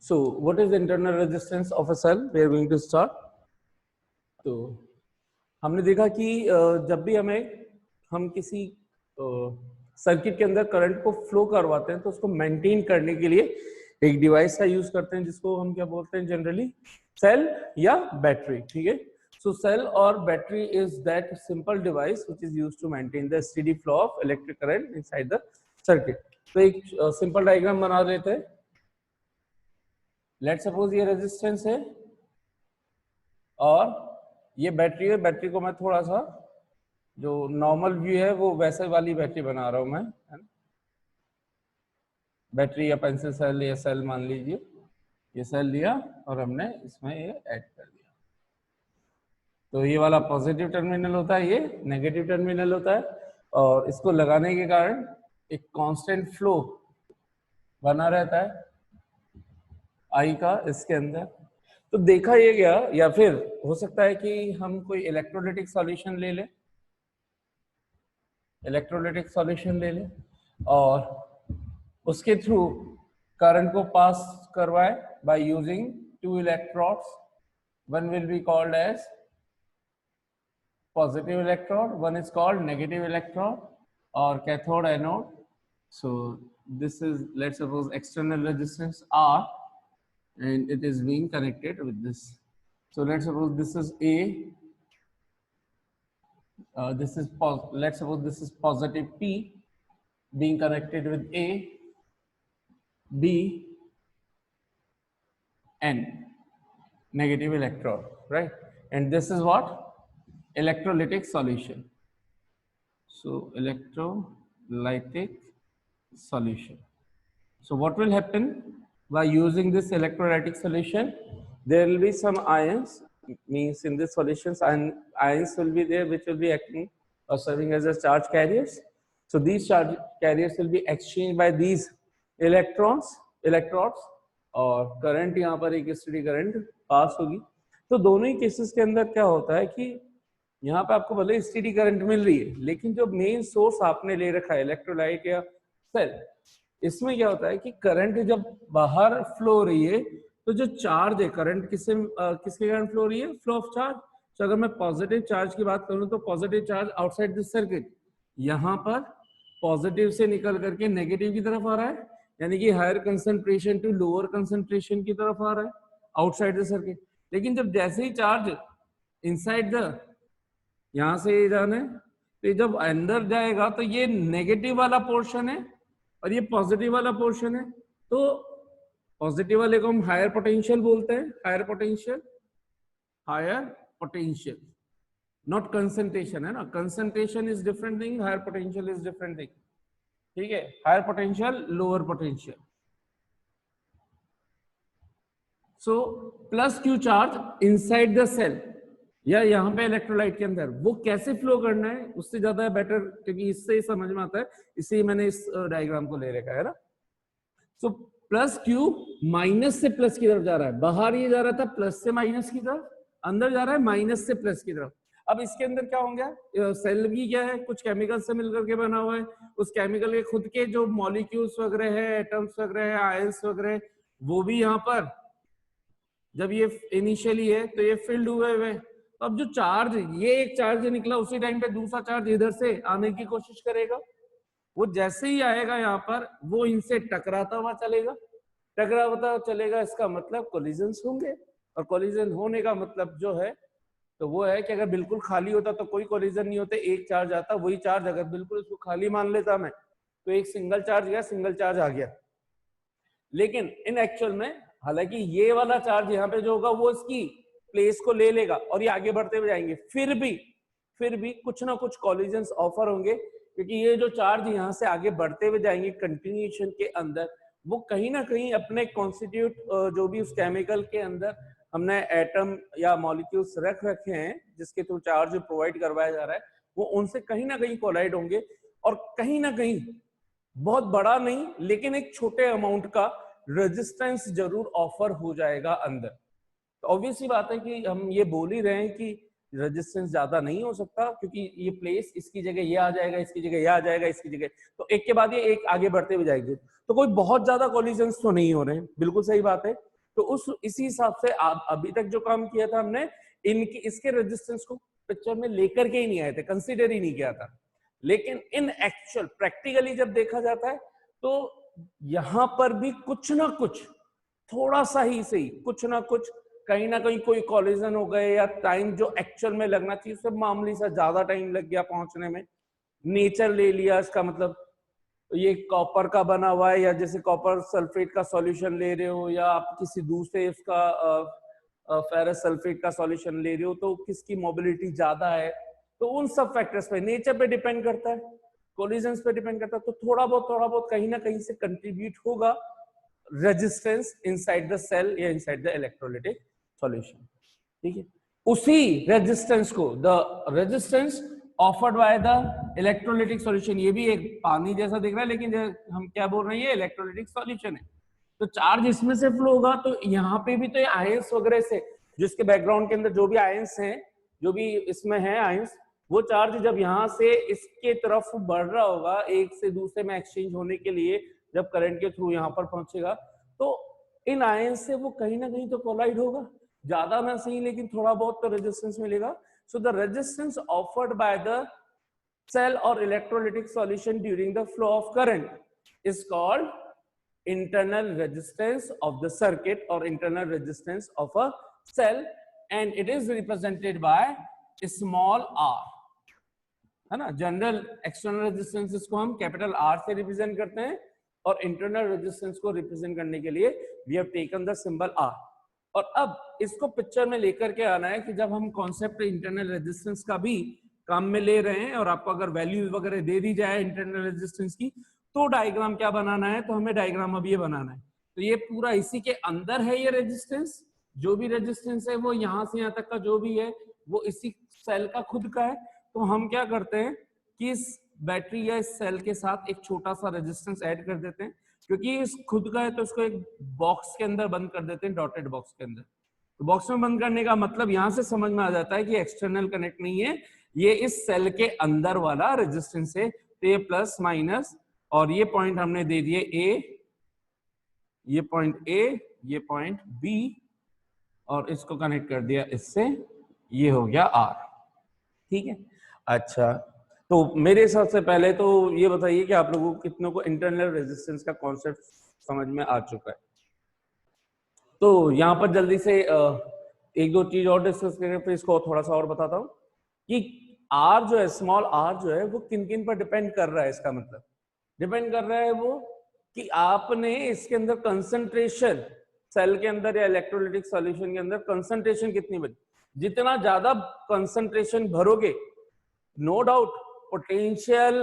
So what is the internal resistance of a cell? We are going to start. तो हमने देखा कि जब भी हम किसी सर्किट के अंदर करंट को फ्लो करवाते हैं तो उसको मेंटेन करने के लिए एक डिवाइस का यूज करते हैं जिसको हम क्या बोलते हैं जनरली, सेल या बैटरी. ठीक है. So cell or battery is that simple device which is used to maintain the steady flow of electric current inside the circuit. तो एक सिंपल डायग्राम बना लेते हैं. लेट सपोज ये रेजिस्टेंस है और ये बैटरी है. बैटरी को मैं थोड़ा सा जो नॉर्मल व्यू है वो वैसे वाली बैटरी बना रहा हूं मैं. बैटरी या पेंसिल सेल या सेल मान लीजिए. ये सेल लिया और हमने इसमें ये ऐड कर दिया. तो ये वाला पॉजिटिव टर्मिनल होता है, ये नेगेटिव टर्मिनल होता है. और इसको लगाने के कारण एक कांस्टेंट फ्लो बना रहता है आई का इसके अंदर. तो देखा ये गया, या फिर हो सकता है कि हम कोई इलेक्ट्रोलाइटिक सॉल्यूशन ले लें. इलेक्ट्रोलाइटिक सॉल्यूशन ले लें और उसके थ्रू करंट को पास करवाए by using two electrodes. One will be called as positive electrode, one is called negative electrode or cathode anode. So this is, let's suppose, external resistance R and it is being connected with this. So let's suppose this is A, let's suppose this is positive P being connected with A, B and negative electrode, right? And this is what? Electrolytic solution. So electrolytic solution. So what will happen by using this electrolytic solution? There will be some ions, means in this solutions ions will be there which will be acting or serving as a charge carriers. So these charge carriers will be exchanged by these electrodes और current यहाँ पर एक steady current pass होगी. तो दोनों ही cases के अंदर क्या होता है कि यहाँ पे आपको भले स्टेडी करंट मिल रही है, लेकिन जो मेन सोर्स आपने ले रखा है इलेक्ट्रोलाइट या सेल, इसमें क्या होता है कि करंट जब बाहर फ्लो हो रही है तो जो चार्ज है, करंट किसके कारण फ्लो हो रही है? Flow of charge. तो अगर मैं पॉजिटिव चार्ज की बात करूं तो positive charge outside this circuit यहाँ पर पॉजिटिव से निकल करके नेगेटिव की तरफ आ रहा है, यानी कि higher concentration to lower concentration की तरफ आ रहा है आउटसाइड द सर्किट. लेकिन जब जैसे ही चार्ज इनसाइड द यहां से ये जाना है तो जब अंदर जाएगा तो ये नेगेटिव वाला पोर्शन है और ये पॉजिटिव वाला पोर्शन है. तो पॉजिटिव वाले को हम हायर पोटेंशियल बोलते हैं. हायर पोटेंशियल नॉट कंसंट्रेशन है ना. Concentration is different thing, higher potential is different thing. ठीक है. Higher potential, lower potential. So plus Q charge inside the cell या यहाँ पे इलेक्ट्रोलाइट के अंदर, वो कैसे फ्लो करना है उससे ज्यादा बेटर, क्योंकि इससे समझ में आता है, इसलिए मैंने इस डायग्राम को ले रखा है ना. सो प्लस क्यू माइनस से प्लस की तरफ जा रहा है. बाहर ये जा रहा था प्लस से माइनस की तरफ, अंदर जा रहा है माइनस से प्लस की तरफ. अब इसके अंदर क्या होंगे? सेल भी क्या है? कुछ केमिकल से मिलकर के बना हुआ है. उस केमिकल के खुद के जो मॉलिक्यूल्स वगैरह है, एटम्स वगैरह है, आयंस वगैरह, वो भी यहाँ पर जब ये इनिशियली है तो ये फिल्ड हुए. अब जो चार्ज, ये एक चार्ज निकला, उसी टाइम पे दूसरा चार्ज इधर से आने की कोशिश करेगा. वो जैसे ही आएगा यहाँ पर वो इनसे टकराता हुआ चलेगा. इसका मतलब कोलिजन्स होंगे, और कोलिजन होने का मतलब जो है तो वो है कि अगर बिल्कुल खाली होता तो कोई कोलिजन नहीं होते, एक चार्ज आता. वही चार्ज अगर बिल्कुल उसको खाली मान लेता मैं तो एक सिंगल चार्ज गया, सिंगल चार्ज आ गया. लेकिन इन एक्चुअल में हालांकि ये वाला चार्ज यहाँ पे जो होगा वो इसकी प्लेस को ले लेगा और ये आगे बढ़ते हुए जाएंगे. फिर भी कुछ ना कुछ कॉलिजन्स ऑफर होंगे, क्योंकि ये जो चार्ज यहाँ से आगे बढ़ते हुए जाएंगे कंटिन्यूएशन के अंदर, वो कहीं ना कहीं अपने कॉन्स्टिट्यूट जो भी उस केमिकल के अंदर हमने एटम या मॉलिक्यूल्स रख रखे हैं जिसके थ्रू चार्ज प्रोवाइड करवाया जा रहा है, वो उनसे कहीं ना कहीं कोलाइड होंगे और कहीं ना कहीं बहुत बड़ा नहीं लेकिन एक छोटे अमाउंट का रेजिस्टेंस जरूर ऑफर हो जाएगा अंदर. तो ऑब्वियसली बात है कि हम ये बोल ही रहे हैं कि रेजिस्टेंस ज्यादा नहीं हो सकता, क्योंकि ये प्लेस, इसकी जगह ये आ जाएगा, इसकी जगह ये आ जाएगा, इसकी जगह, तो एक के बाद ये एक आगे बढ़ते हुए जाएंगे. तो कोई बहुत ज्यादा कोलिजन्स तो नहीं हो रहे हैं, बिल्कुल सही बात है. तो उस इसी हिसाब से आप अभी तक जो काम किया था हमने इनकी इसके रेजिस्टेंस को पिक्चर में लेकर के ही नहीं आए थे, कंसीडर ही नहीं किया था। लेकिन इन एक्चुअल प्रैक्टिकली जब देखा जाता है तो यहां पर भी कुछ ना कुछ थोड़ा सा ही सही, कुछ ना कुछ कहीं ना कहीं कोई कोलिजन हो गए या टाइम जो एक्चुअल में लगना चाहिए उससे मामूली सा ज्यादा टाइम लग गया पहुंचने में। नेचर ले लिया, इसका मतलब ये कॉपर का बना हुआ है या जैसे कॉपर सल्फेट का सॉल्यूशन ले रहे हो या आप किसी दूसरे उसका फेरस सल्फेट का सॉल्यूशन ले रहे हो तो किसकी मोबिलिटी ज्यादा है, तो उन सब फैक्टर्स पे, नेचर पे डिपेंड करता है, कोलिजन्स पे डिपेंड करता है। तो थोड़ा बहुत कहीं ना कहीं से कंट्रीब्यूट होगा रेजिस्टेंस इनसाइड द सेल या इनसाइड द इलेक्ट्रोलाइटिक सॉल्यूशन। ठीक है, उसी रेजिस्टेंस को, the resistance offered by the electrolytic solution, ये भी एक पानी जैसा दिख रहा है लेकिन हम क्या बोल रहे हैं, ये इलेक्ट्रोलाइटिक सॉल्यूशन है। तो चार्ज इसमें से फ्लो होगा, तो यहाँ पे भी तो ये आयंस वगैरह से, जिसके बैकग्राउंड के अंदर जो भी आयंस हैं, जो भी इसमें है आयंस, वो चार्ज जब यहाँ से इसके तरफ बढ़ रहा होगा एक से दूसरे में एक्सचेंज होने के लिए, जब करंट के थ्रू यहाँ पर पहुंचेगा तो इन आयंस से वो कहीं ना कहीं तो कोलाइड होगा, ज्यादा ना सही लेकिन थोड़ा बहुत तो रेजिस्टेंस मिलेगा। So the resistance offered by the cell or electrolytic solution during the flow of current is called internal resistance of the circuit or internal resistance of a cell, and it is represented by small r, है ना। General external resistance इसको हम capital R से represent करते हैं और internal resistance को represent करने के लिए we have taken the symbol R. और अब इसको पिक्चर में लेकर के आना है कि जब हम कॉन्सेप्ट इंटरनल रेजिस्टेंस का भी काम में ले रहे हैं और आपको अगर वैल्यूज वगैरह दे दी जाए इंटरनल रेजिस्टेंस की, तो डायग्राम क्या बनाना है, तो हमें डायग्राम अब ये बनाना है। तो ये पूरा इसी के अंदर है, ये रेजिस्टेंस, जो भी रेजिस्टेंस है वो यहाँ से यहाँ तक का जो भी है वो इसी सेल का खुद का है। तो हम क्या करते हैं कि इस बैटरी या इस सेल के साथ एक छोटा सा रेजिस्टेंस ऐड कर देते हैं, क्योंकि इस खुद का है तो इसको एक बॉक्स के अंदर बंद कर देते हैं, डॉटेड बॉक्स के अंदर। तो बॉक्स में बंद करने का मतलब यहां से समझ में आ जाता है कि एक्सटर्नल कनेक्ट नहीं है, ये इस सेल के अंदर वाला रेजिस्टेंस है। तो ये प्लस माइनस, और ये पॉइंट हमने दे दिए ए, ये पॉइंट ए, ये पॉइंट बी, और इसको कनेक्ट कर दिया इससे, ये हो गया आर। ठीक है, अच्छा तो मेरे हिसाब से पहले तो ये बताइए कि आप लोगों को कितनों को इंटरनल रेजिस्टेंस का कॉन्सेप्ट समझ में आ चुका है। तो यहाँ पर जल्दी से एक दो चीज और डिस्कस करें, फिर इसको थोड़ा सा और बताता हूँ कि आर जो है, स्मॉल आर जो है, वो किन किन पर डिपेंड कर रहा है। इसका मतलब डिपेंड कर रहा है वो कि आपने इसके अंदर कंसंट्रेशन, सेल के अंदर या इलेक्ट्रोलाइटिक सॉल्यूशन के अंदर कंसंट्रेशन कितनी बनी। जितना ज्यादा कंसंट्रेशन भरोगे, no doubt potential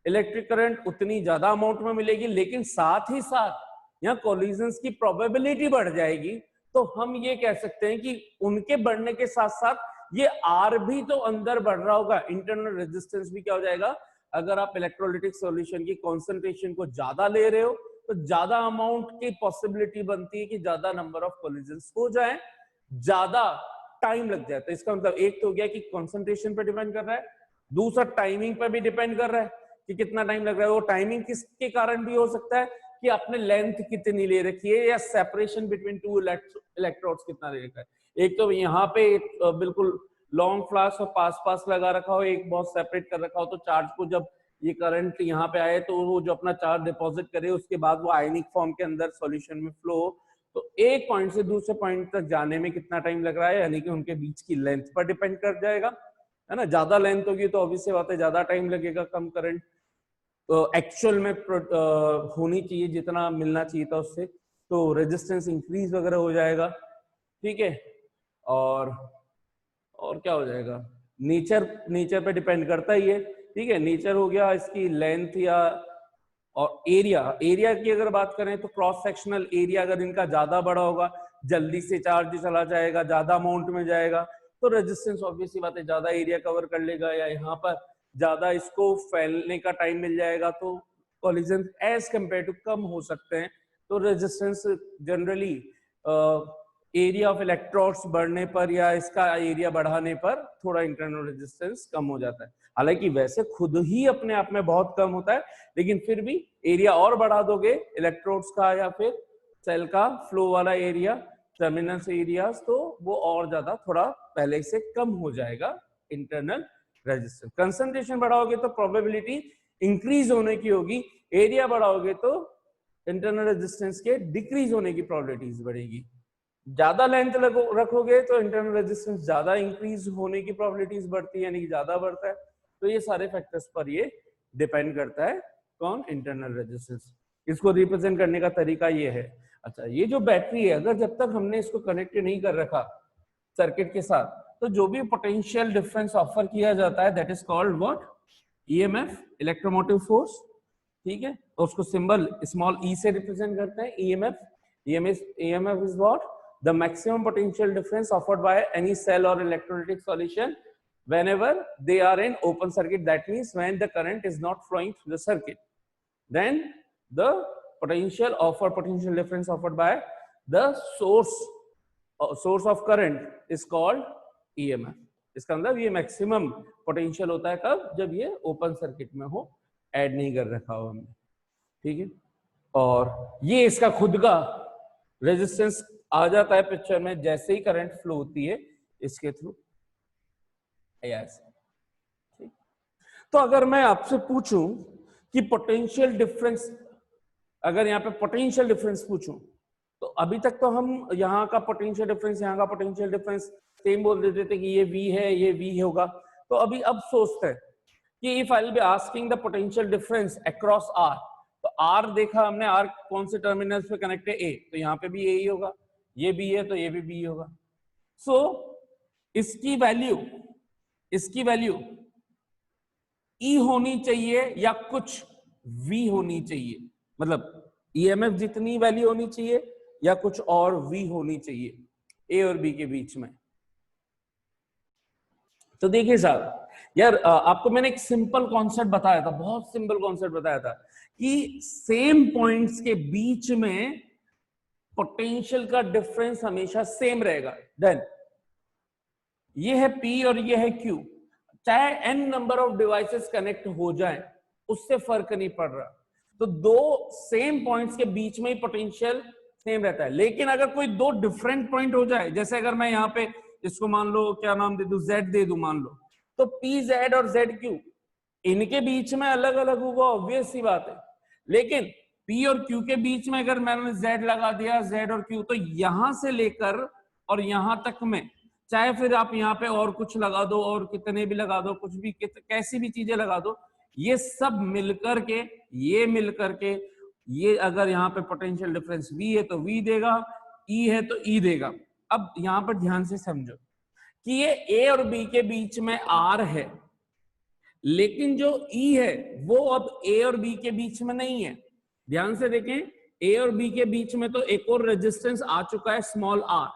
electric current उतनी ज्यादा अमाउंट में मिलेगी, लेकिन साथ ही साथ यहाँ कोलिजन्स की प्रोबेबिलिटी बढ़ जाएगी। तो हम ये कह सकते हैं कि उनके बढ़ने के साथ साथ ये आर भी तो अंदर बढ़ रहा होगा, इंटरनल रेजिस्टेंस भी क्या हो जाएगा। अगर आप इलेक्ट्रोलाइटिक सॉल्यूशन की कॉन्सेंट्रेशन को ज्यादा ले रहे हो तो ज्यादा अमाउंट की पॉसिबिलिटी बनती है कि ज्यादा नंबर ऑफ कोलिजन्स हो जाए, ज्यादा टाइम लग जाए। तो इसका मतलब एक तो हो गया कि कॉन्सेंट्रेशन पर डिपेंड कर रहा है, दूसरा टाइमिंग पर भी डिपेंड कर रहा है कि कितना टाइम लग रहा है। वो टाइमिंग किसके कारण भी हो सकता है कि आपने लेंथ कितनी ले रखी है या सेपरेशन बिटवीन टू इलेक्ट्रोड्स कितना ले रखा है। एक तो यहाँ पे बिल्कुल लॉन्ग फ्लास्क और पास पास लगा रखा हो, एक बहुत सेपरेट कर रखा हो, तो चार्ज को जब ये करंट यहाँ पे आए तो वो जो अपना चार्ज डिपॉजिट करे उसके बाद वो आयनिक फॉर्म के अंदर सॉल्यूशन में फ्लो हो, तो एक पॉइंट से दूसरे पॉइंट तक जाने में कितना टाइम लग रहा है, यानी कि उनके बीच की लेंथ पर डिपेंड कर जाएगा, है ना। ज्यादा लेंथ होगी तो ऑब्वियस सी बात है ज्यादा टाइम लगेगा, कम करंट तो एक्चुअल में होनी चाहिए जितना मिलना चाहिए था उससे, तो रेजिस्टेंस इंक्रीज वगैरह हो जाएगा। ठीक है, और क्या हो जाएगा, नेचर पे डिपेंड करता ही है। ठीक है, नेचर हो गया, इसकी लेंथ या और एरिया की अगर बात करें तो क्रॉस सेक्शनल एरिया अगर इनका ज्यादा बड़ा होगा, जल्दी से चार्ज चला जाएगा, ज्यादा अमाउंट में जाएगा, तो रेजिस्टेंस ऑब्वियसली बात है ज्यादा एरिया कवर कर लेगा, या यहाँ पर ज्यादा इसको फैलने का टाइम मिल जाएगा, तो कोलिजन एज कंपेयर टू कम हो सकते हैं। तो resistance generally area of electrodes बढ़ने पर या इसका एरिया बढ़ाने पर थोड़ा इंटरनल रेजिस्टेंस कम हो जाता है। हालांकि वैसे खुद ही अपने आप में बहुत कम होता है, लेकिन फिर भी एरिया और बढ़ा दोगे इलेक्ट्रोड्स का या फिर सेल का फ्लो वाला एरिया, टर्मिनल एरियाज, तो वो और ज्यादा थोड़ा पहले से कम हो जाएगा इंटरनल रेजिस्टेंस। कंसंट्रेशन बढ़ाओगे तो प्रोबेबिलिटी इंक्रीज होने की होगी, एरिया बढ़ाओगे तो इंटरनल रेजिस्टेंस के डिक्रीज होने की प्रोबेबिलिटीज बढ़ेगी। ज्यादा लेंथ रखोगे तो इंटरनल रेजिस्टेंस ज्यादा इंक्रीज होने की प्रोबेबिलिटीज बढ़ती है, यानी कि ज्यादा बढ़ता है। तो ये सारे फैक्टर्स पर ये डिपेंड करता है कौन, इंटरनल रेजिस्टेंस। इसको रिप्रेजेंट करने का तरीका ये है। अच्छा, ये जो बैटरी है, अगर जब तक हमने इसको कनेक्ट नहीं कर रखा सर्किट के साथ, तो जो भी पोटेंशियल डिफरेंस ऑफर किया जाता है that is called what, EMF, electromotive force, ठीक है। तो उसको सिंबल स्मॉल ई से रिप्रेजेंट करते हैं, EMF. EMF is what, the maximum potential difference offered by any cell और electrolytic solution whenever they are in open circuit, that means when the current is not flowing through the circuit, then the potential difference offered by the source of current is called EMF. इसका मतलब ये maximum potential होता है कब, जब ये open circuit में हो, ऐड नहीं कर रखा हो हमने, ठीक है। और ये इसका खुद का रेजिस्टेंस आ जाता है पिक्चर में जैसे ही करंट फ्लो होती है इसके थ्रू। यस, ठीक। तो अगर मैं आपसे पूछूं कि पोटेंशियल डिफरेंस, अगर यहाँ पे पोटेंशियल डिफरेंस पूछूं, तो अभी तक तो हम यहाँ का पोटेंशियल डिफरेंस, यहाँ का पोटेंशियल डिफरेंस सेम बोल देते थे कि ये V है, ये V होगा। तो अब सोचते हैं कि if I will be asking the potential difference across R, तो R देखा हमने, R कौन से टर्मिनल्स पे कनेक्ट है, A, तो यहाँ पे भी A ही होगा, ये B है तो ये भी B होगा। सो इसकी वैल्यू E होनी चाहिए या कुछ V होनी चाहिए, मतलब EMF जितनी वैल्यू होनी चाहिए या कुछ और V होनी चाहिए A और B के बीच में। तो देखिए साहब, यार आपको मैंने एक सिंपल कॉन्सेप्ट बताया था, बहुत सिंपल कॉन्सेप्ट बताया था कि सेम पॉइंट्स के बीच में पोटेंशियल का डिफरेंस हमेशा सेम रहेगा। देन ये है P और ये है Q, चाहे n number of devices connect हो जाएं, उससे फर्क नहीं पड़ रहा। तो दो सेम पॉइंट्स के बीच में ही पोटेंशियल सेम रहता है। लेकिन अगर कोई दो डिफरेंट पॉइंट हो जाए, जैसे अगर मैं यहाँ पे इसको मान लो क्या नाम दे दूं, Z दे दूं मान लो, तो PZ और ZQ इनके बीच में अलग अलग होगा, ऑब्वियस सी बात है। लेकिन P और Q के बीच में अगर मैंने Z लगा दिया, Z और Q, तो यहां से लेकर और यहां तक में, चाहे फिर आप यहाँ पे और कुछ लगा दो और कितने भी लगा दो, कुछ भी कैसी भी चीजें लगा दो, ये सब मिलकर के ये अगर यहाँ पे पोटेंशियल डिफरेंस V है तो V देगा, E है तो E देगा। अब यहाँ पर ध्यान से समझो कि ये A और B के बीच में R है, लेकिन जो E है वो अब A और B के बीच में नहीं है। ध्यान से देखें, A और B के बीच में तो एक और रेजिस्टेंस आ चुका है, स्मॉल r।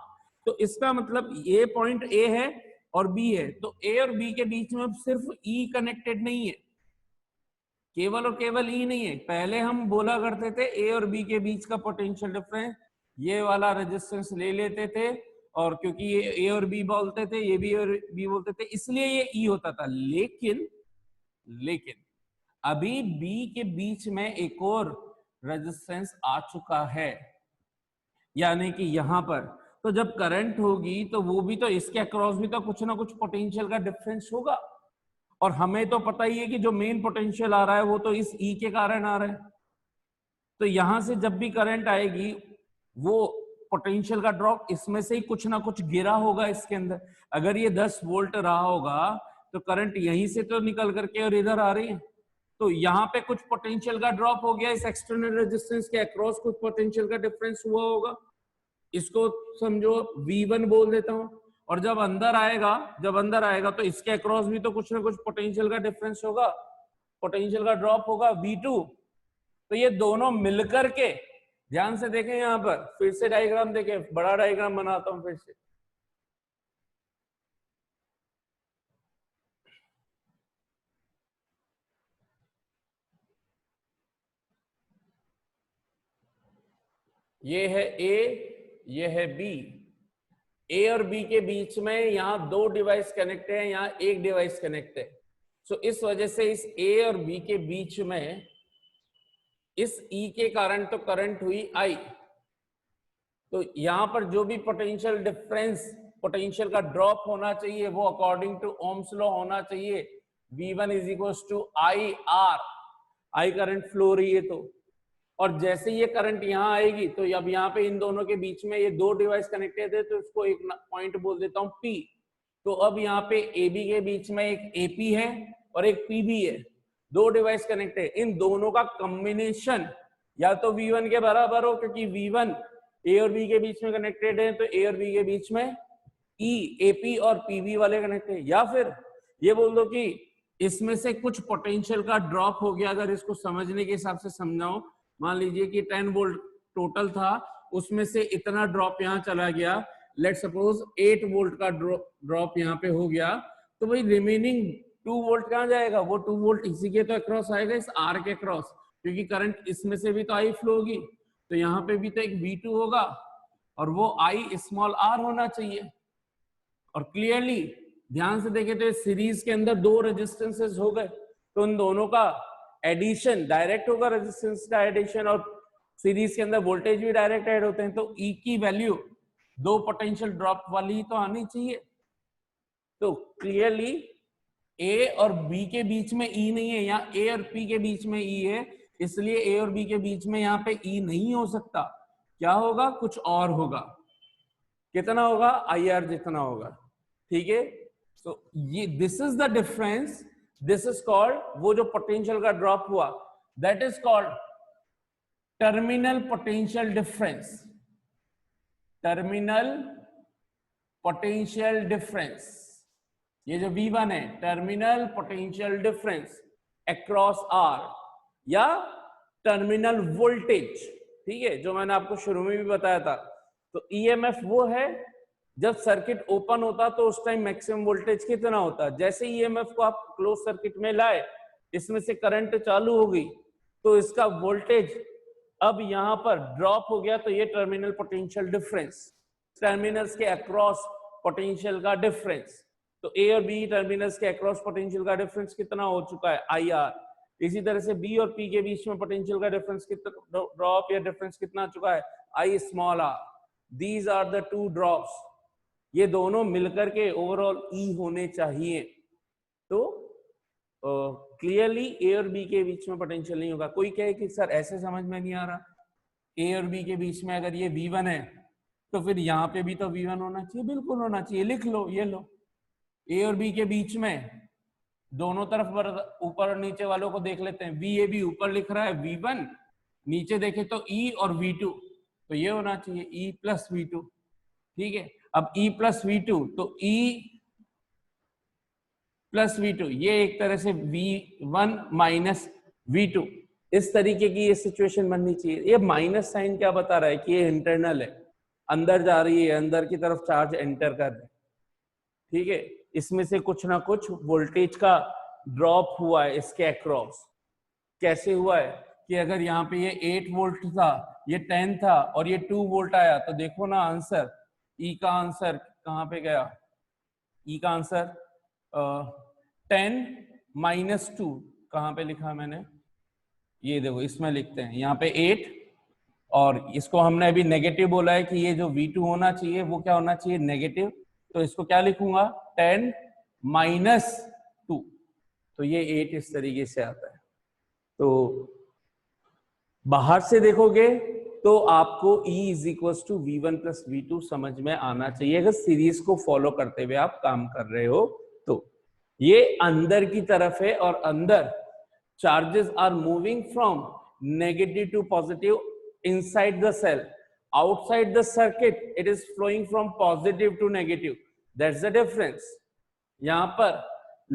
तो इसका मतलब ये पॉइंट A है और B है, तो A और B के बीच में अब सिर्फ E कनेक्टेड नहीं है, केवल और केवल E नहीं है। पहले हम बोला करते थे A और B के बीच का पोटेंशियल डिफरेंस ये वाला रेजिस्टेंस ले लेते थे, और क्योंकि ये A और B बोलते थे, ये B और B बोलते थे, इसलिए ये E होता था। लेकिन अभी B के बीच में एक और रेजिस्टेंस आ चुका है, यानी कि यहां पर तो जब करंट होगी तो वो भी तो इसके अक्रॉस भी तो कुछ ना कुछ पोटेंशियल का डिफरेंस होगा। और हमें तो पता ही है कि जो मेन पोटेंशियल आ रहा है वो तो इस E के कारण आ रहा है। तो यहां से जब भी करंट आएगी वो पोटेंशियल का ड्रॉप इसमें से ही कुछ ना कुछ गिरा होगा इसके अंदर। अगर ये 10 वोल्ट रहा होगा तो करंट यहीं से तो निकल करके और इधर आ रही है, तो यहाँ पे कुछ पोटेंशियल का ड्रॉप हो गया, इस एक्सटर्नल रेजिस्टेंस के अक्रॉस कुछ पोटेंशियल का डिफरेंस हुआ होगा, इसको समझो V1 बोल देता हूं। और जब अंदर आएगा तो इसके अक्रॉस भी तो कुछ ना कुछ पोटेंशियल का डिफरेंस होगा, पोटेंशियल का ड्रॉप होगा V2। तो ये दोनों मिलकर के, ध्यान से देखें यहां पर, फिर से डायग्राम देखें, बड़ा डायग्राम बनाता हूं फिर से। ये है A, ये है B। A और B के बीच में यहां दो डिवाइस कनेक्ट है, यहां एक डिवाइस कनेक्ट है। सो इस वजह से इस A और B के बीच में इस E के कारण तो करंट हुई I, तो यहाँ पर जो भी पोटेंशियल डिफरेंस, पोटेंशियल का ड्रॉप होना चाहिए वो अकॉर्डिंग टू ओम्स लॉ होना चाहिए V1 is equal to IR, I current flow रही है तो, और जैसे ये करंट यहाँ आएगी तो अब यहाँ पे इन दोनों के बीच में ये दो डिवाइस कनेक्टेड है तो इसको एक पॉइंट बोल देता हूँ P। तो अब यहाँ पे AB के बीच में एक AP है और एक PB है, दो डिवाइस कनेक्टेड, इन दोनों का कॉम्बिनेशन या तो V1 के बराबर हो, क्योंकि V1 A और B के बीच में कनेक्टेड है तो A और B के बीच में E, AP और PB वाले कनेक्टेड, या फिर ये बोल दो कि इसमें से कुछ पोटेंशियल का ड्रॉप हो गया। अगर इसको समझने के हिसाब से समझाओ, मान लीजिए कि 10 वोल्ट टोटल था, उसमें से इतना ड्रॉप यहाँ चला गया, लेट सपोज 8 वोल्ट का ड्रॉप यहाँ पे हो गया, तो भाई रिमेनिंग 2 वोल्ट कहाँ जाएगा? वो 2 वोल्ट इसी के तो अक्रॉस आएगा, इस आर के अक्रॉस, क्योंकि करंट इसमें से भी तो आई फ्लो होगी, तो यहाँ पे भी तो एक V2 होगा और वो आई स्मॉल आर होना चाहिए। और क्लियरली ध्यान से देखें तो सीरीज के अंदर दो रेजिस्टेंसेस हो गए, तो उन दोनों का एडिशन डायरेक्ट होगा, रेजिस्टेंस का एडिशन, और सीरीज के अंदर वोल्टेज भी डायरेक्ट ऐड होते हैं, तो ई की वैल्यू दो पोटेंशियल ड्रॉप वाली ही तो आनी चाहिए। तो क्लियरली ए और बी के बीच में ई नहीं है, यहाँ ए और पी के बीच में ई है, इसलिए ए और बी के बीच में यहाँ पे ई नहीं हो सकता। क्या होगा? कुछ और होगा। कितना होगा? IR जितना होगा। ठीक है, तो ये this is the difference, this is called, वो जो पोटेंशियल का ड्रॉप हुआ that is called terminal potential difference. Terminal potential difference, ये जो V1 है, terminal potential difference across R, या टर्मिनल वोल्टेज। ठीक है, जो मैंने आपको शुरू में भी बताया था। तो EMF वो है जब सर्किट ओपन होता तो उस टाइम मैक्सिमम वोल्टेज कितना होता है। जैसे EMF को आप क्लोज सर्किट में लाए, इसमें से करंट चालू हो गई, तो इसका वोल्टेज अब यहां पर ड्रॉप हो गया, तो ये टर्मिनल पोटेंशियल डिफरेंस, टर्मिनल्स के अक्रॉस पोटेंशियल का डिफरेंस। तो ए और बी टर्मिनल्स के अक्रॉस पोटेंशियल का डिफरेंस कितना हो चुका है? IR। इसी तरह से बी और पी के बीच में पोटेंशियल का डिफरेंस कितना, ड्रॉप या डिफरेंस कितना आ चुका है? I small r। These are the two drops, ये दोनों मिलकर के ओवरऑल E होने चाहिए। तो क्लियरली ए और बी के बीच में पोटेंशियल नहीं होगा। कोई कहे कि सर ऐसे समझ में नहीं आ रहा, ए और बी के बीच में अगर ये V1 है तो फिर यहाँ पे भी तो V1 होना चाहिए। बिल्कुल होना चाहिए, लिख लो, ये लो, ए और बी के बीच में दोनों तरफ ऊपर और नीचे वालों को देख लेते हैं। VAB ऊपर लिख रहा है V1, नीचे देखे तो E और V2, तो ये होना चाहिए E प्लस V2। ठीक है, अब E प्लस V2, तो E प्लस V2, ये एक तरह से V1 माइनस V2, इस तरीके की ये सिचुएशन बननी चाहिए। ये माइनस साइन क्या बता रहा है कि ये इंटरनल है, अंदर जा रही है, अंदर की तरफ चार्ज एंटर कर रहे हैं। ठीक है, इसमें से कुछ ना कुछ वोल्टेज का ड्रॉप हुआ है इसके अक्रॉस। कैसे हुआ है कि अगर यहाँ पे ये 8 वोल्ट था, ये 10 था और ये 2 वोल्ट आया, तो देखो ना आंसर, ई का आंसर कहाँ पे गया? ई का आंसर 10 माइनस 2 कहाँ पे लिखा मैंने? ये देखो, इसमें लिखते हैं यहाँ पे 8, और इसको हमने अभी नेगेटिव बोला है कि ये जो V2 होना चाहिए वो क्या होना चाहिए? नेगेटिव। तो इसको क्या लिखूंगा? 10 माइनस 2, तो ये 8 इस तरीके से आता है। तो बाहर से देखोगे तो आपको E is equal to V1 plus V2 समझ में आना चाहिए, अगर सीरीज को फॉलो करते हुए आप काम कर रहे हो तो। ये अंदर की तरफ है और अंदर charges are moving from negative to positive inside the cell. Outside the circuit it is flowing from positive to negative. That's the difference. यहाँ पर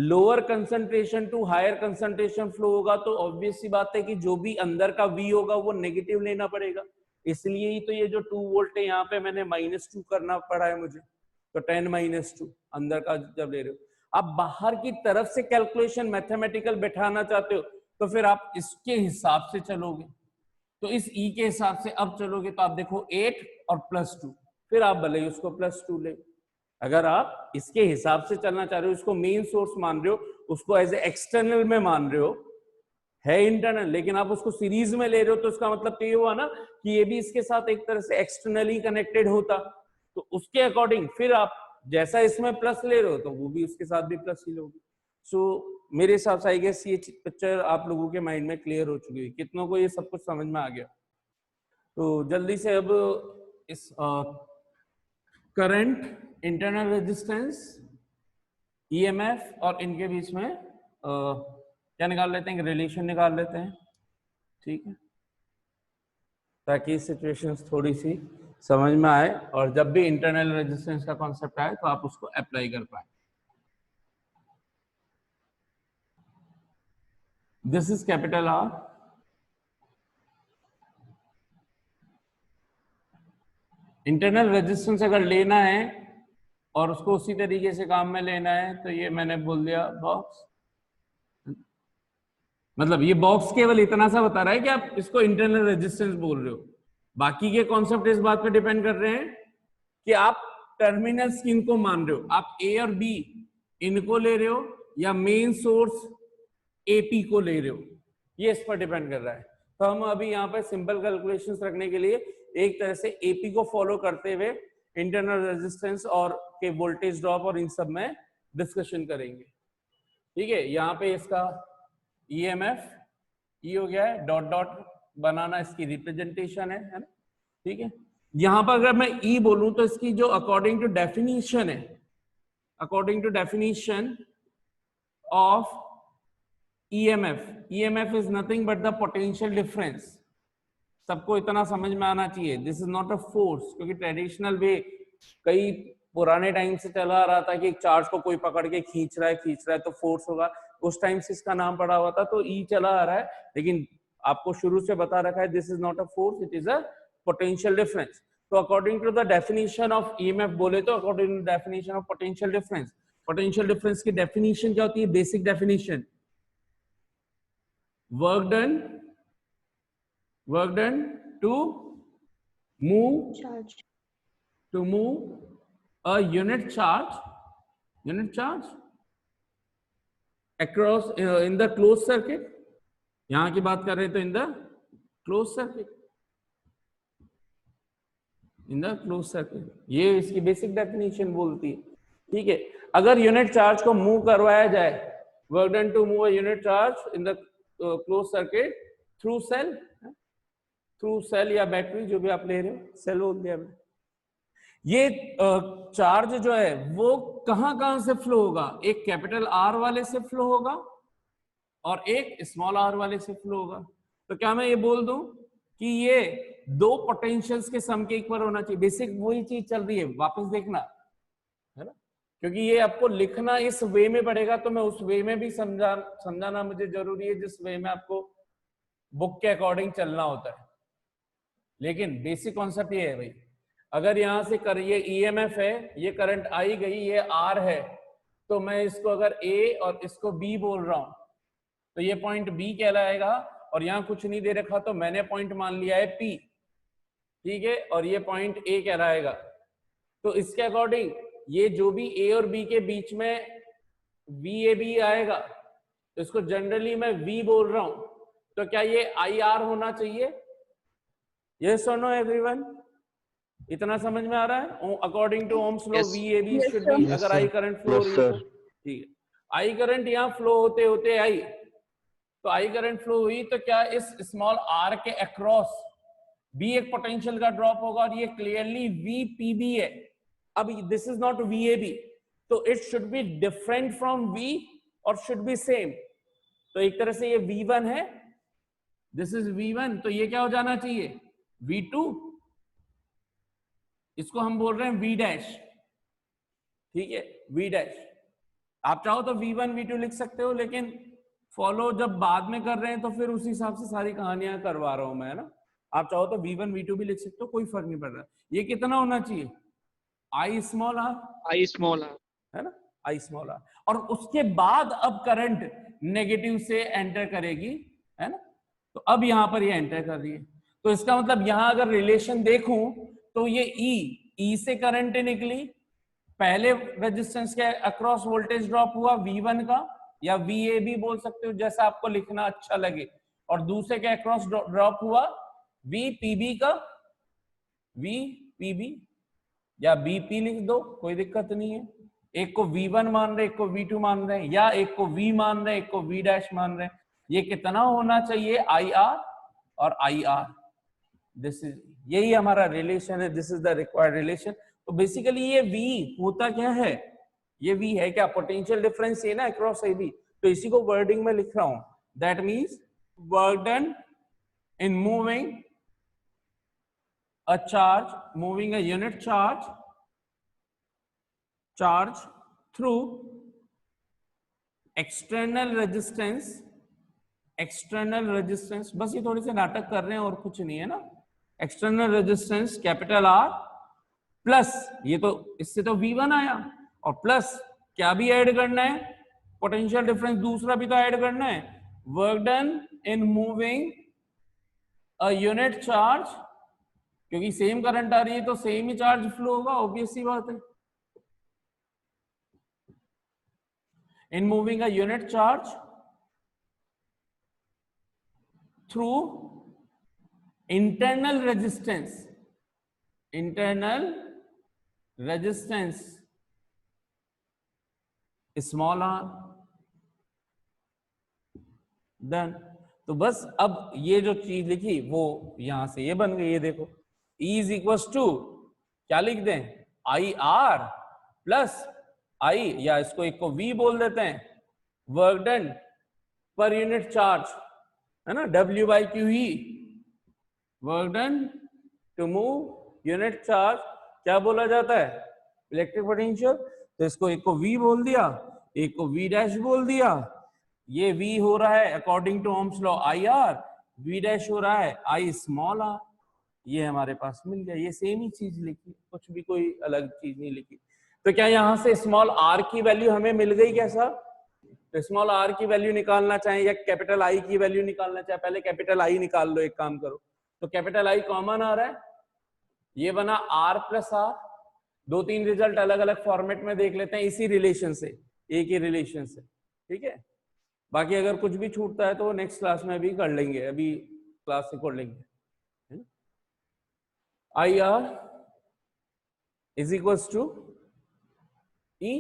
lower concentration to higher concentration flow होगा, तो ऑब्वियस सी बात है कि जो भी अंदर का V होगा वो नेगेटिव लेना पड़ेगा। इसलिए ही तो ये जो 2 वोल्ट है यहाँ पे मैंने -2 करना पड़ा है मुझे, तो 10 माइनस 2 अंदर का जब ले रहे हो। आप बाहर की तरफ से कैलकुलेशन मैथमेटिकल बैठाना चाहते हो तो फिर आप इसके हिसाब से चलोगे, तो इस E के हिसाब से अब चलोगे तो आप देखो 8 और +2, फिर आप भले ही उसको +2 ले। अगर आप इसके हिसाब से चलना चाह रहे हो, इसको मेन सोर्स मान रहे हो, उसको एज ए एक्सटर्नल में मान रहे हो, है इंटरनल, लेकिन आप उसको सीरीज में ले रहे हो तो इसका मतलब तो ये हुआ ना कि ये भी इसके साथ एक तरह से एक्सटर्नली कनेक्टेड होता, तो उसके अकॉर्डिंग फिर आप जैसा इसमें प्लस ले रहे हो तो वो भी उसके साथ भी प्लस ही लोगे। सो मेरे हिसाब से आई गेस ये पिक्चर आप लोगों के माइंड में क्लियर हो चुकी है, कितनों को ये सब कुछ समझ में आ गया। तो जल्दी से अब इस करंट, इंटरनल रेजिस्टेंस, ईएमएफ और इनके बीच में क्या निकाल लेते हैं, रिलेशन निकाल लेते हैं, ठीक है, ताकि सिचुएशंस थोड़ी सी समझ में आए और जब भी इंटरनल रेजिस्टेंस का कॉन्सेप्ट आए तो आप उसको अप्लाई कर पाए। This is capital R, internal resistance अगर लेना है और उसको उसी तरीके से काम में लेना है तो ये मैंने बोल दिया बॉक्स, मतलब ये बॉक्स केवल इतना सा बता रहा है कि आप इसको इंटरनल रेजिस्टेंस बोल रहे हो, बाकी के कॉन्सेप्ट इस बात पे डिपेंड कर रहे हैं कि आप टर्मिनल्स किनको मान रहे हो, आप ए और बी इनको ले रहे हो या मेन सोर्स एपी को ले रहे हो, ये इस पर डिपेंड कर रहा है। तो हम अभी यहाँ पे सिंपल कैलकुलेशंस रखने के लिए एक तरह से एपी को फॉलो करते हुए इंटरनल रेजिस्टेंस और के वोल्टेज ड्रॉप और इन सब में डिस्कशन करेंगे, ठीक है। यहाँ पे इसका ईएमएफ ई हो गया है, डॉट डॉट बनाना इसकी रिप्रेजेंटेशन है ना, ठीक है। यहां पर अगर मैं ई बोलूं तो इसकी जो अकॉर्डिंग टू डेफिनेशन है, according to definition of EMF is nothing but the potential difference. सबको इतना समझ में आना चाहिए, this is not a force, क्योंकि ट्रेडिशनल वे कई पुराने टाइम से चला आ रहा था कि एक चार्ज को कोई पकड़ के खींच रहा है तो फोर्स होगा, उस टाइम से इसका नाम पड़ा हुआ था, तो ई चला आ रहा है, लेकिन आपको शुरू से बता रखा है this is not a force, it is a potential difference. तो according to the definition of EMF बोले तो according to definition of potential difference, potential difference की डेफिनेशन क्या होती है, basic definition, work done to move a unit charge across in the closed circuit, यहां की बात कर रहे हैं तो in the closed circuit, ये इसकी बेसिक डेफिनेशन बोलती है, ठीक है। अगर यूनिट चार्ज को मूव करवाया जाए, work done to move a unit charge in the close circuit through cell या बैटरी, जो भी आप ले रहे हो, सेल बोल दिया हमने। ये चार्ज जो है वो कहां से फ्लो होगा, एक कैपिटल आर वाले से फ्लो होगा और एक स्मॉल आर वाले से फ्लो होगा। तो क्या मैं ये बोल दूं कि ये दो पोटेंशियल्स के सम के इक्वल होना चाहिए, बेसिक वही चीज चल रही है, वापस देखना है ना, क्योंकि ये आपको लिखना इस वे में पड़ेगा, तो मैं उस वे में भी समझाना मुझे जरूरी है जिस वे में आपको बुक के अकॉर्डिंग चलना होता है। लेकिन बेसिक कॉन्सेप्ट ये है भाई, अगर यहां से ये ईएमएफ है, ये करंट आई गई, ये आर है, तो मैं इसको अगर ए और इसको बी बोल रहा हूं तो ये पॉइंट बी कहलाएगा, और यहां कुछ नहीं दे रखा तो मैंने पॉइंट मान लिया है पी, ठीक है, और ये पॉइंट ए कहलाएगा। तो इसके अकॉर्डिंग ये जो भी ए और बी के बीच में वी ए बी आएगा, तो इसको जनरली मैं वी बोल रहा हूं, तो क्या ये आई आर होना चाहिए? यस और नो एवरीवन, इतना समझ में आ रहा है? According to Ohm's law V A B should be, अगर आई करंट फ्लो रही है, ठीक है, आई करंट यहाँ फ्लो होते होते आई, तो आई करंट फ्लो हुई, तो क्या इस स्मॉल आर के अक्रॉस बी एक पोटेंशियल का ड्रॉप होगा, और ये क्लियरली वी पी बी है। अब this is not V A B, तो it should be different from V और शुड बी सेम। तो एक तरह से ये V1 है, दिस इज V1, तो ये क्या हो जाना चाहिए V2, इसको हम बोल रहे हैं V डैश, ठीक है, V डैश। आप चाहो तो V1 V2 लिख सकते हो, लेकिन फॉलो जब बाद में कर रहे हैं तो फिर उसी हिसाब से सारी कहानियां करवा रहा हूं मैं, ना। आप चाहो तो V1 V2 भी लिख सकते हो, कोई फर्क नहीं पड़ रहा। ये कितना होना चाहिए, I स्मॉल आर, है ना, I स्मॉल आर, और उसके बाद अब करंट नेगेटिव से एंटर करेगी, है ना, तो अब यहां पर ये एंटर कर रही है, तो इसका मतलब यहां अगर रिलेशन देखूं तो ये ई से करंट निकली, पहले रेजिस्टेंस के अक्रॉस वोल्टेज ड्रॉप हुआ V1 का, या VA भी बोल सकते हो, जैसा आपको लिखना अच्छा लगे। और दूसरे के अक्रॉस ड्रॉप हुआ VPB का VPB या BP लिख दो, कोई दिक्कत नहीं है। एक को V1 मान रहे, एक को V2 मान रहे हैं, या एक को V मान रहे, एक को V डैश मान रहे हैं। ये कितना होना चाहिए? IR और IR। दिस इज, यही हमारा रिलेशन है, this is the required relation. तो बेसिकली ये V होता क्या है? ये V है क्या? पोटेंशियल डिफरेंस ये ना अक्रॉस AB। तो इसी को वर्डिंग में लिख रहा हूं, that means work done in moving a charge, moving a unit charge through external resistance, बस ये थोड़ी से नाटक कर रहे हैं और कुछ नहीं है ना। External resistance capital R plus, ये तो इससे तो V1 आया, और प्लस क्या भी ऐड करना है? पोटेंशियल डिफरेंस दूसरा भी तो ऐड करना है। Work done in moving a unit charge, क्योंकि सेम करंट आ रही है तो सेम ही चार्ज फ्लो होगा, ऑब्वियस सी बात है। In moving a unit charge through internal resistance small r। Done. तो बस अब ये जो चीज लिखी वो यहां से ये बन गई, ये देखो E इज इक्वल टू क्या लिख दें? IR प्लस I, या इसको एक को V बोल देते हैं, work done per unit charge, है ना, W/QE, work done to move unit charge. क्या बोला जाता है? Electric potential. तो इसको एक को V बोल दिया, एक को V डैश बोल दिया। ये V हो रहा है according to Ohm's law IR, V dash हो रहा है I स्मॉल r। ये हमारे पास मिल गया, ये सेम ही चीज लिखी, कुछ भी कोई अलग चीज नहीं लिखी। तो क्या यहां से स्मॉल r की वैल्यू हमें मिल गई कैसा? तो स्मॉल r की वैल्यू निकालना चाहें या कैपिटल I की वैल्यू निकालना चाहे, पहले कैपिटल I निकाल लो, एक काम करो। तो कैपिटल I कॉमन आ रहा है, ये बना R प्लस R। दो तीन रिजल्ट अलग अलग फॉर्मेट में देख लेते हैं इसी रिलेशन से, एक ही रिलेशन से, ठीक है। बाकी अगर कुछ भी छूटता है तो नेक्स्ट क्लास में भी कर लेंगे, अभी क्लास से कर लेंगे। IR is equals to E,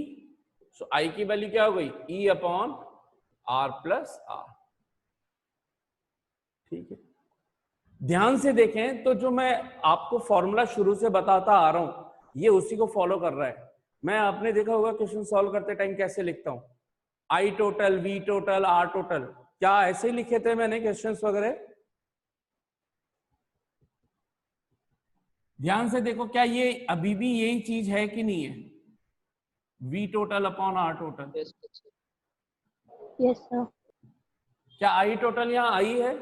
so I की वैल्यू क्या हो गई? E upon R plus R, ठीक है। ध्यान से देखें तो जो मैं आपको फॉर्मूला शुरू से बताता आ रहा हूं ये उसी को फॉलो कर रहा है। मैं, आपने देखा होगा क्वेश्चन सॉल्व करते टाइम कैसे लिखता हूं, I total, V total, R total, क्या ऐसे ही लिखे थे मैंने क्वेश्चंस वगैरह? ध्यान से देखो, क्या ये अभी भी यही चीज है कि नहीं है? V total upon R total. Yes sir. क्या I टोटल यहाँ I है?